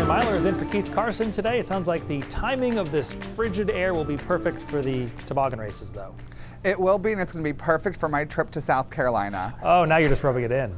Myler is in for Keith Carson today. It sounds like the timing of this frigid air will be perfect for the toboggan races, though. It will be, and it's going to be perfect for my trip to South Carolina. Oh, now you're just rubbing it in.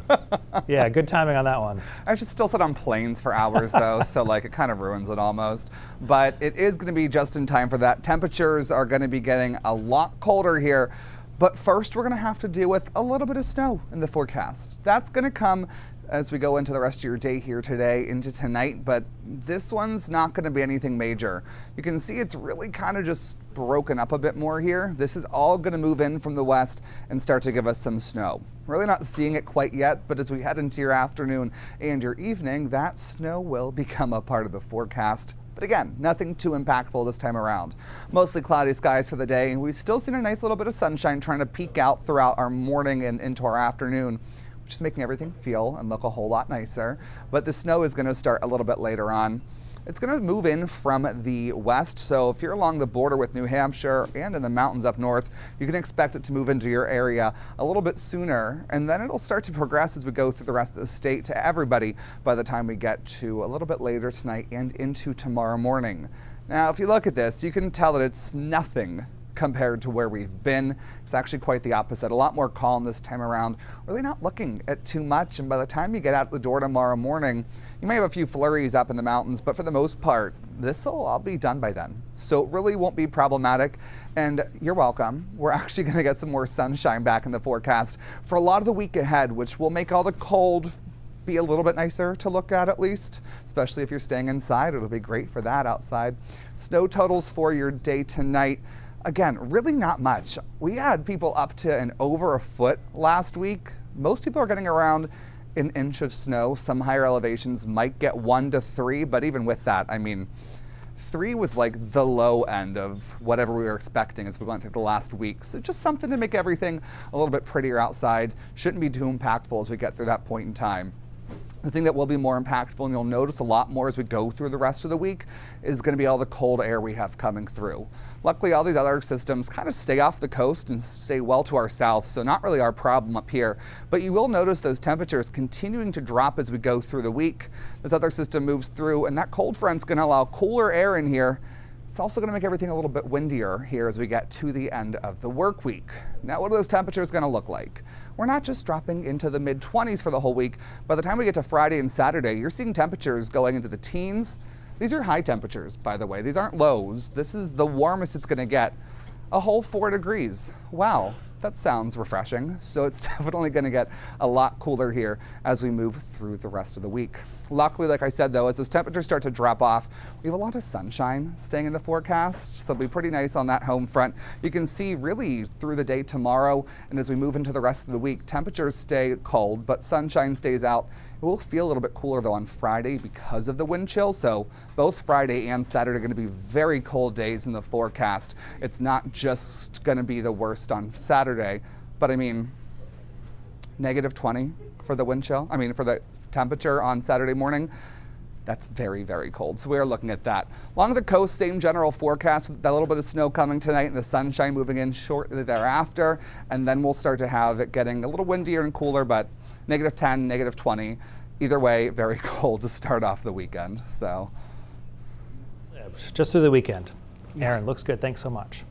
Yeah, good timing on that one. I should still sit on planes for hours, though, so like it kind of ruins it almost. But it is going to be just in time for that. Temperatures are going to be getting a lot colder here. But first, we're going to have to deal with a little bit of snow in the forecast. That's going to come as we go into the rest of your day here today into tonight, but this one's not going to be anything major. You can see it's really kind of just broken up a bit more here. This is all going to move in from the west and start to give us some snow. Really not seeing it quite yet, but as we head into your afternoon and your evening, that snow will become a part of the forecast. But again, nothing too impactful this time around. Mostly cloudy skies for the day. We've still seen a nice little bit of sunshine trying to peek out throughout our morning and into our afternoon, which is making everything feel and look a whole lot nicer. But the snow is going to start a little bit later on. It's going to move in from the west, so if you're along the border with New Hampshire and in the mountains up north, you can expect it to move into your area a little bit sooner, and then it'll start to progress as we go through the rest of the state to everybody by the time we get to a little bit later tonight and into tomorrow morning. Now, if you look at this, you can tell that it's nothing compared to where we've been. It's actually quite the opposite. A lot more calm this time around. Really not looking at too much, and by the time you get out the door tomorrow morning, you may have a few flurries up in the mountains, but for the most part, this will all be done by then. So it really won't be problematic, and you're welcome. We're actually going to get some more sunshine back in the forecast for a lot of the week ahead, which will make all the cold be a little bit nicer to look at least, especially if you're staying inside. It'll be great for that outside. Snow totals for your day tonight. Again, really not much. We had people up to and over a foot last week. Most people are getting around an inch of snow. Some higher elevations might get 1 to 3, but even with that, I mean, 3 was like the low end of whatever we were expecting as we went through the last week. So just something to make everything a little bit prettier outside. Shouldn't be too impactful as we get through that point in time. The thing that will be more impactful, and you'll notice a lot more as we go through the rest of the week, is going to be all the cold air we have coming through. Luckily, all these other systems kind of stay off the coast and stay well to our south, so not really our problem up here. But you will notice those temperatures continuing to drop as we go through the week. This other system moves through, and that cold front's going to allow cooler air in here. It's also going to make everything a little bit windier here as we get to the end of the work week. Now, what are those temperatures going to look like? We're not just dropping into the mid-20s for the whole week. By the time we get to Friday and Saturday, you're seeing temperatures going into the teens. These are high temperatures, by the way. These aren't lows. This is the warmest it's going to get. A whole 4 degrees. Wow, that sounds refreshing. So it's definitely going to get a lot cooler here as we move through the rest of the week. Luckily, like I said, though, as those temperatures start to drop off, we have a lot of sunshine staying in the forecast, so it'll be pretty nice on that home front. You can see really through the day tomorrow, and as we move into the rest of the week, temperatures stay cold, but sunshine stays out. It will feel a little bit cooler, though, on Friday because of the wind chill, so both Friday and Saturday are going to be very cold days in the forecast. It's not just going to be the worst on Saturday, but I mean, -20 for the wind chill. I mean, for the temperature on Saturday morning. That's very, very cold. So we are looking at that. Along the coast, same general forecast with that little bit of snow coming tonight and the sunshine moving in shortly thereafter. And then we'll start to have it getting a little windier and cooler, but -10, -20. Either way, very cold to start off the weekend. So just through the weekend. Aaron, looks good. Thanks so much.